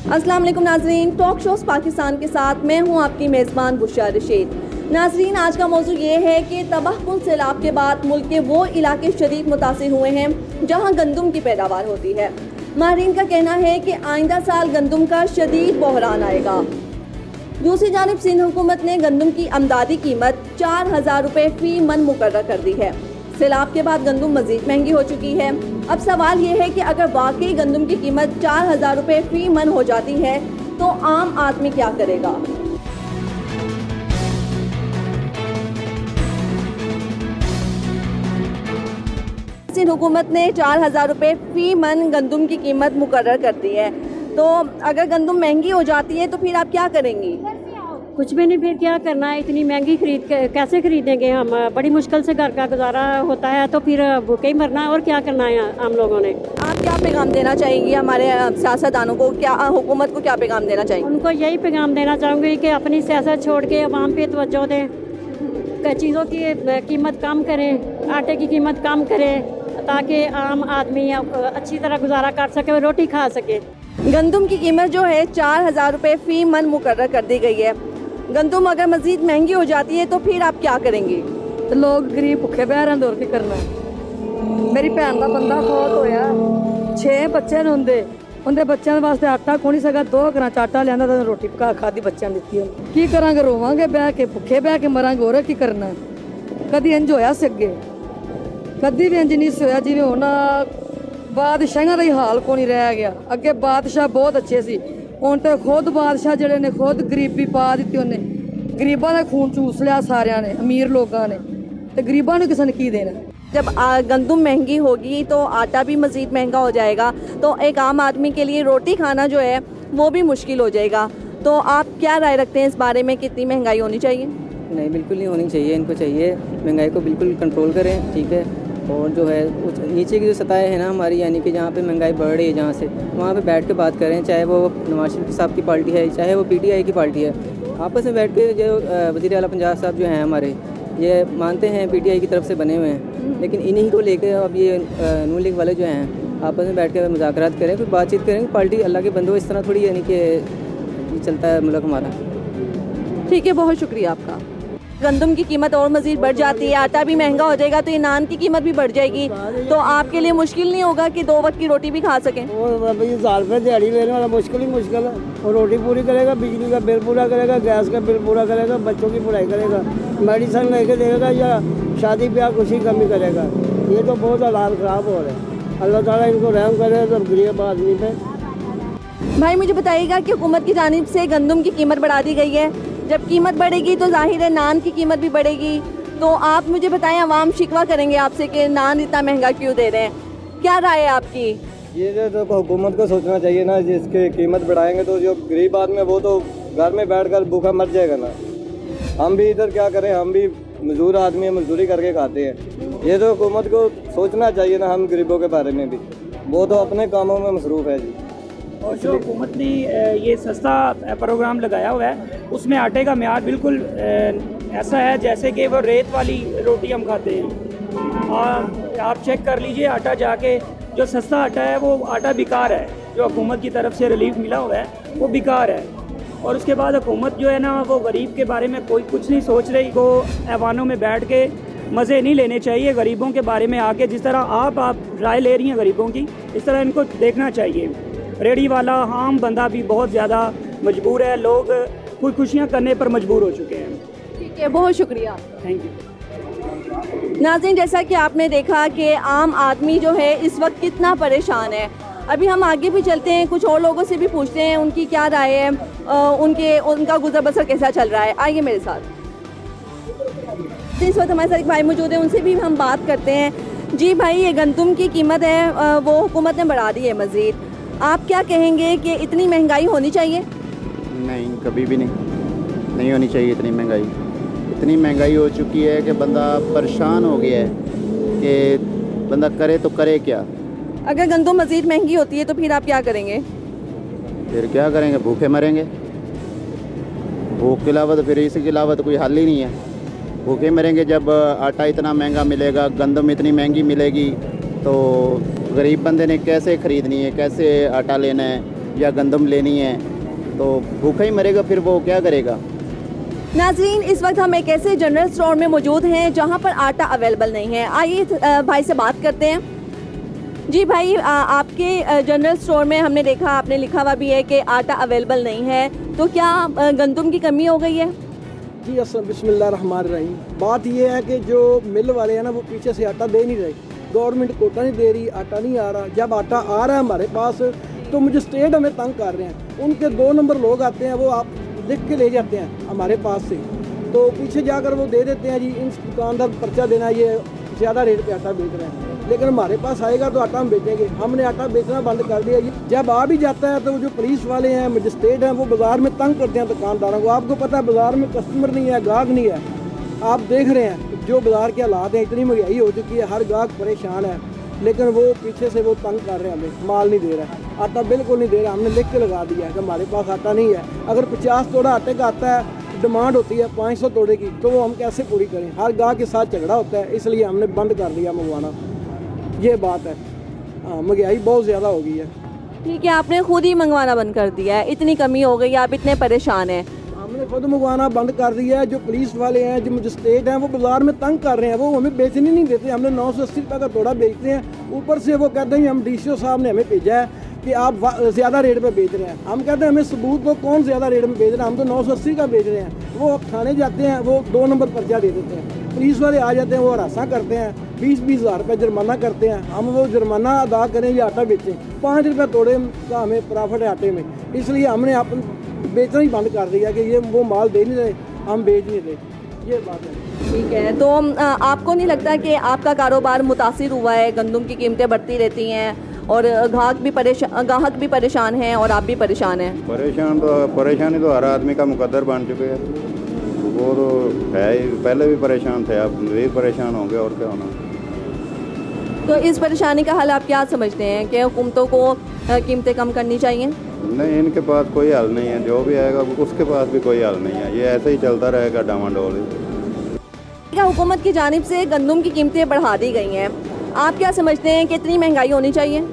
अस्सलाम वालेकुम नाजरीन, टॉक शोज़ पाकिस्तान के साथ मैं हूं आपकी मेज़बान बुशरा रशीद। नाजरीन, आज का मौजू ये है कि तबाहकुन सैलाब के बाद मुल्क के वो इलाके शदीद मुतासिर हुए हैं जहां गंदम की पैदावार होती है। माहिरीन का कहना है कि आइंदा साल गंदम का शदीद बहरान आएगा। दूसरी जानिब सिंध हुकूमत ने गंदम की अमदादी कीमत 4000 रुपये फ़ी मन मुकर्रर कर दी है। सैलाब के बाद गंदम मज़ीद महंगी हो चुकी है। अब सवाल ये है कि अगर वाकई गंदम की कीमत 4000 रुपये फ़ी मन हो जाती है तो आम आदमी क्या करेगा। सिंध हुकूमत ने 4000 रुपये फ़ी मन गंदम की कीमत मुकर्रर कर दी है, तो अगर गंदम महंगी हो जाती है तो फिर आप क्या करेंगी? कुछ भी नहीं, फिर क्या करना है, इतनी महंगी कैसे खरीदेंगे हम? बड़ी मुश्किल से घर का गुजारा होता है, तो फिर भूखे ही मरना है और क्या करना है हम लोगों ने। आप क्या पैगाम देना चाहेंगी हमारे सियासतदानों को, क्या हुकूमत को क्या पैगाम देना चाहेंगी? उनको यही पैगाम देना चाहूँगी कि अपनी सियासत छोड़ के अवाम पे तवज्जो दें, चीज़ों की कीमत कम करें, आटे की कीमत कम करें, ताकि आम आदमी अच्छी तरह गुजारा कर सके और रोटी खा सके। गंदम की कीमत जो है 4000 रुपये फ़ी मन मुकर्रर कर दी गई है। गंदम अगर मज़ीद महंगी हो जाती है तो फिर आप क्या करेंगे? तो लोग गरीब भुखे बह रहे और की करना है। मेरी भैन का बंदा फौत होया, 6 बच्चे ने उनके बच्चों वास्ते आटा को नहीं सका, 2 घर च आटा लिया तो रोटी पका खादी बच्चों ने दी। की करांगे? रोवांगे बह के, भुखे बह के मरांगे, और की करना। कभी इंज होया से अगे, कभी भी इंज नहीं होया जिवें हुण बादशाह का ही हाल को नहीं रह गया। अगे बादशाह बहुत अच्छे सी, ਹੁਣ तो खुद बादशाह ਜਿਹੜੇ ने खुद गरीबी पा दी, उन्हें गरीबों ने खून चूस लिया सारिਆਂ ने, अमीर लोगों ने, तो गरीबों ने किसी ने की देना। जब गंदम महंगी होगी तो आटा भी मज़ीद महंगा हो जाएगा, तो एक आम आदमी के लिए रोटी खाना जो है वो भी मुश्किल हो जाएगा। तो आप क्या राय रखते हैं इस बारे में, कितनी महंगाई होनी चाहिए? नहीं, बिल्कुल नहीं होनी चाहिए। इनको चाहिए महंगाई को बिल्कुल कंट्रोल करें, ठीक है। और जो है नीचे की जो सतह है ना हमारी, यानी कि जहाँ पे महंगाई बढ़ रही है जहाँ से, वहाँ पे बैठ के बात करें, चाहे वो नवाज शरीफ साहब की पार्टी है, चाहे वो PTI की पार्टी है। आपस में बैठ के जो वज़ीर आला पंजाब साहब जो हैं हमारे, ये मानते हैं PTI की तरफ से बने हुए हैं, लेकिन इन्हीं को लेकर अब ये नून लीग वाले जो हैं आपस में बैठ कर मुज़ाकरात करें, कोई बातचीत करें। पार्टी अल्लाह के बंदो इस तरह थोड़ी, यानी कि चलता है मुल्क हमारा। ठीक है, बहुत शुक्रिया आपका। गंदम की कीमत और मज़ीद बढ़ जाती है, आटा भी महंगा हो जाएगा तो ये नान की कीमत भी बढ़ जाएगी, तो आपके लिए मुश्किल नहीं होगा कि 2 वक्त की रोटी भी खा सकें? और भाई 1000 रुपये दिहाड़ी लेने वाला मुश्किल ही मुश्किल है। और रोटी पूरी करेगा, बिजली का बिल पूरा करेगा, गैस का बिल पूरा करेगा, बच्चों की पढ़ाई करेगा, मेडिसिन लेके देगा, या शादी ब्याह खुशी कमी करेगा। ये तो बहुत हालात ख़राब हो रहे हैं। अल्लाह ताला इनको रहम करे तो गरीब आदमी पे। भाई मुझे बताइएगा कि हुकूमत की जानिब से गंदम की कीमत बढ़ा दी गई है, जब कीमत बढ़ेगी तो जाहिर है नान की कीमत भी बढ़ेगी, तो आप मुझे बताएं, आवाम शिकवा करेंगे आपसे कि नान इतना महंगा क्यों दे रहे हैं, क्या राय है आपकी? ये तो हुकूमत को सोचना चाहिए ना, जिसकी कीमत बढ़ाएंगे तो जो गरीब आदमी है वो तो घर में बैठकर भूखा मर जाएगा ना। हम भी इधर क्या करें, हम भी मजदूर आदमी है, मजदूरी करके खाते हैं। ये तो हुकूमत को सोचना चाहिए ना, हम गरीबों के बारे में भी। वो तो अपने कामों में मसरूफ़ है जी। और जो हुकूमत ने ये सस्ता प्रोग्राम लगाया हुआ है, उसमें आटे का म्यार बिल्कुल ऐसा है जैसे कि वो रेत वाली रोटी हम खाते हैं। आप चेक कर लीजिए आटा जाके, जो सस्ता आटा है वो आटा बेकार है, जो हुकूमत की तरफ से रिलीफ मिला हुआ है वो बेकार है। और उसके बाद हुकूमत जो है ना, वो गरीब के बारे में कोई कुछ नहीं सोच रही। को ऐवानों में बैठ के मज़े नहीं लेने चाहिए गरीबों के बारे में आके, जिस तरह आप राय ले रही हैं गरीबों की, इस तरह इनको देखना चाहिए। रेडी वाला आम बंदा भी बहुत ज़्यादा मजबूर है, लोग खुदकुशियाँ करने पर मजबूर हो चुके हैं। ठीक है, बहुत शुक्रिया, थैंक यू। नाज़रीन, जैसा कि आपने देखा कि आम आदमी जो है इस वक्त कितना परेशान है। अभी हम आगे भी चलते हैं, कुछ और लोगों से भी पूछते हैं उनकी क्या राय है, उनका गुजर बसर कैसा चल रहा है। आइए मेरे साथ। इस वक्त हमारे साथ एक भाई मौजूद है, उनसे भी हम बात करते हैं। जी भाई, ये गंदम की कीमत है वो हुकूमत ने बढ़ा दी है मज़ीद, आप क्या कहेंगे कि इतनी महंगाई होनी चाहिए? नहीं, कभी भी नहीं होनी चाहिए इतनी महंगाई। इतनी महंगाई हो चुकी है कि बंदा परेशान हो गया है कि बंदा करे तो करे क्या। अगर गंदम मज़ीद महंगी होती है तो फिर आप क्या करेंगे? फिर क्या करेंगे, भूखे मरेंगे। भूख के अलावा तो फिर इसके अलावा तो कोई हल ही नहीं है। भूखे मरेंगे जब आटा इतना महंगा मिलेगा, गंदम इतनी महंगी मिलेगी, तो गरीब बंदे ने कैसे ख़रीदनी है, कैसे आटा लेना है, या गंदम लेनी है तो भूखा ही मरेगा, फिर वो क्या करेगा। नाज़रीन, इस वक्त हम एक ऐसे जनरल स्टोर में मौजूद हैं जहां पर आटा अवेलेबल नहीं है। आइए भाई से बात करते हैं। जी भाई, आपके जनरल स्टोर में हमने देखा आपने लिखा हुआ भी है कि आटा अवेलेबल नहीं है, तो क्या गंदम की कमी हो गई है? जी बिस्मिल्लाहिर्रहमानिर्रहीम। बात ये है कि जो मिल वाले हैं ना वो पीछे से आटा दे नहीं रहे, गवर्नमेंट कोटा नहीं दे रही, आटा नहीं आ रहा। जब आटा आ रहा है हमारे पास तो मुझे स्टेट हमें तंग कर रहे हैं। उनके 2 नंबर लोग आते हैं, वो आप लिख के ले जाते हैं हमारे पास से, तो पीछे जाकर वो दे देते हैं जी इन दुकानदार पर्चा देना, ये ज़्यादा रेट पे आटा बेच रहे हैं। लेकिन हमारे पास आएगा तो आटा हम बेचेंगे। हमने आटा बेचना बंद कर दिया। जब आ भी जाता है तो वो जो पुलिस वाले हैं, मजिस्ट्रेट हैं, वो बाज़ार में तंग करते हैं दुकानदारों को। आपको पता है बाज़ार में कस्टमर नहीं है, गाहक नहीं है। आप देख रहे हैं जो बाज़ार के हालात हैं, इतनी महंगाई हो चुकी है, हर गाहक परेशान है। लेकिन वो पीछे से वो तंग कर रहे हैं, हमें माल नहीं दे रहा है, आटा बिल्कुल नहीं दे रहा। हमने लिख के लगा दिया है कि हमारे पास आटा नहीं है। अगर 50 तोड़ा आटे का आता है, डिमांड होती है 500 तोड़े की, तो वो हम कैसे पूरी करें? हर गाहक के साथ झगड़ा होता है, इसलिए हमने बंद कर दिया मंगवाना। ये बात है। हाँ, महंगाई बहुत ज़्यादा हो गई है। ठीक है, आपने खुद ही मंगवाना बंद कर दिया है, इतनी कमी हो गई, आप इतने परेशान हैं। हमने खुद मंगवाना बंद कर दिया है। जो पुलिस वाले हैं, जो मजिस्ट्रेट हैं, वो बाज़ार में तंग कर रहे हैं, वो हमें बेचने नहीं देते। हमने 980 रुपये का तोड़ा बेचते हैं, ऊपर से वो कहते हैं हम DCO साहब ने हमें भेजा है कि आप ज़्यादा रेट पे बेच रहे हैं। हम कहते हैं हमें सबूत दो, कौन ज़्यादा रेट में बेच रहे हैं? हम तो 980 का बेच रहे हैं। वो थाने जाते हैं, वो 2 नंबर पर्चा दे देते हैं। पुलिस वाले आ जाते हैं, वो हरासा करते हैं, 20-20 हज़ार रुपये जुर्माना करते हैं। हम वो जुर्माना अदा करें या आटा बेचें, 5 रुपये तोड़े का हमें प्रॉफिट है आटे में। इसलिए हमने बेचना ही बंद कर दिया कि ये वो माल दे नहीं रहे, हम बेच नहीं रहे। ये बात है। ठीक है, तो आपको नहीं लगता कि आपका कारोबार मुतासिर हुआ है? गंदम की कीमतें बढ़ती रहती हैं और गाहक भी परेशान हैं और आप भी परेशान हैं। परेशानी तो हर आदमी का मुकद्दर बन चुके हैं। वो तो है ही, पहले भी परेशान थे, अब भी परेशान होंगे, और क्या होना। तो इस परेशानी का हल आप क्या समझते हैं कि हुकूमतों को कीमतें कम करनी चाहिए? नहीं, इनके पास कोई हल नहीं है। जो भी आएगा उसके पास भी कोई हल नहीं है। ये ऐसे ही चलता रहेगा डामाडोल। क्या हुकूमत की जानिब से गंदम की कीमतें बढ़ा दी गई हैं? आप क्या समझते हैं कि इतनी महंगाई होनी चाहिए?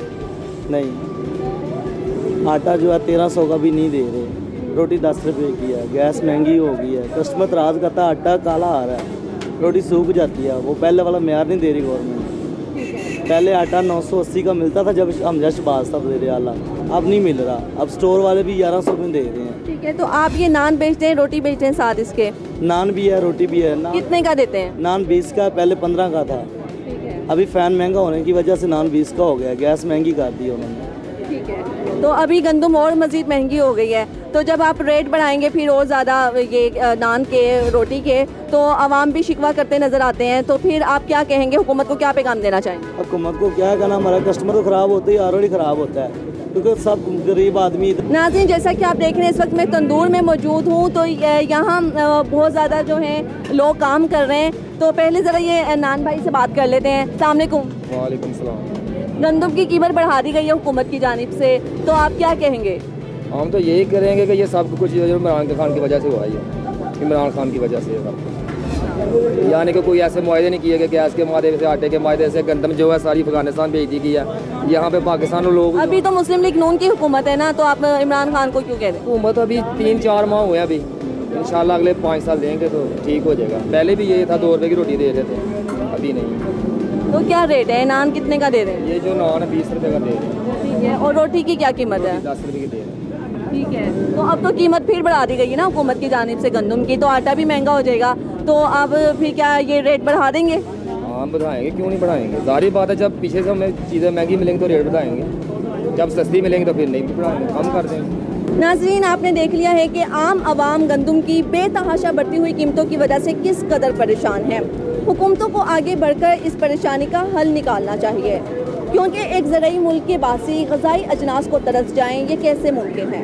नहीं, आटा जो है 1300 का भी नहीं दे रहे, रोटी 10 रुपये की है, गैस महंगी हो गई है, कस्टमर तराज करता है, आटा काला आ रहा है, रोटी सूख जाती है। वो पहले वाला म्यार नहीं दे रही गवर्नमेंट। पहले आटा 980 का मिलता था जब हम जस्ट बाज था दे रहे, अब नहीं मिल रहा। अब स्टोर वाले भी 1100 में दे रहे हैं। ठीक है, तो आप ये नान बेचते हैं, रोटी बेचते हैं साथ इसके? नान भी है, रोटी भी है। कितने का देते हैं? नान 20 का, पहले 15 का था। अभी फैन महंगा होने की वजह से नान 20 का हो गया, गैस महंगी कर दी उन्होंने। ठीक है, तो अभी गंदम और मज़ीद महंगी हो गई है, तो जब आप रेट बढ़ाएंगे फिर और ज़्यादा ये नान के, रोटी के, तो आवाम भी शिकवा करते नज़र आते हैं, तो फिर आप क्या कहेंगे? हुकूमत को क्या पैगाम देना चाहेंगे? हुकूमत को क्या कहना, हमारा कस्टमर तो ख़राब होता ही ऑलरेडी ख़राब होता है, क्योंकि सब गरीब आदमी। नाज़रीन, जैसा कि आप देख रहे हैं इस वक्त मैं तंदूर में मौजूद हूँ, तो यहाँ बहुत ज़्यादा जो है लोग काम कर रहे हैं। तो पहले ज़रा ये नान भाई से बात कर लेते हैं। अस्सलाम वालेकुम। वालेकुम सलाम। गंदम की कीमत बढ़ा दी गई है हुकूमत की जानिब से, तो आप क्या कहेंगे? हम तो यही करेंगे कि ये सब कुछ इमरान खान की वजह से हुआ है, इमरान खान की वजह से सब कुछ। यानी कि कोई ऐसे मुआहदे नहीं किए गए, गैस के मादे से, आटे के मादे से। गंदम जो है सारी अफगानिस्तान भेज दी गई है, यहाँ पे पाकिस्तान लोग। अभी तो मुस्लिम लीग नून की हुकूमत है ना, तो आप इमरान खान को क्यों कह रहे हैं? हुकूमत अभी 3-4 माह हुए, अभी इंशाल्लाह अगले 5 साल देंगे तो ठीक हो जाएगा। पहले भी ये था 2 रुपये की रोटी दे रहे थे, अभी नहीं। तो क्या रेट है? नान कितने का दे रहे हैं? ये जो नान है 20 रुपये का दे रहे हैं। ठीक है, और रोटी की क्या कीमत है? 10 रुपये की दे रहे हैं। ठीक है, तो अब तो कीमत फिर बढ़ा दी गई है ना हुकूमत की जानिब से गंदम की, तो आटा भी महंगा हो जाएगा, तो अब फिर क्या ये रेट बढ़ा देंगे? हाँ बढ़ाएंगे, क्यों नहीं बढ़ाएंगे। जाहिर बात है, जब पीछे से हमें चीज़ें महंगी मिलेंगी तो रेट बढ़ाएंगे, जब सस्ती मिलेंगी तो फिर नहीं बढ़ाएंगे, कम कर देंगे। नाज़रीन, आपने देख लिया है कि आम आवाम गंदम की बेतहाशा बढ़ती हुई कीमतों की वजह से किस कदर परेशान है। हुकूमतों को आगे बढ़कर इस परेशानी का हल निकालना चाहिए, क्योंकि एक ज़राई मुल्क के बासी ग़ज़ाई अजनास को तरस जाएं, ये कैसे मुमकिन है।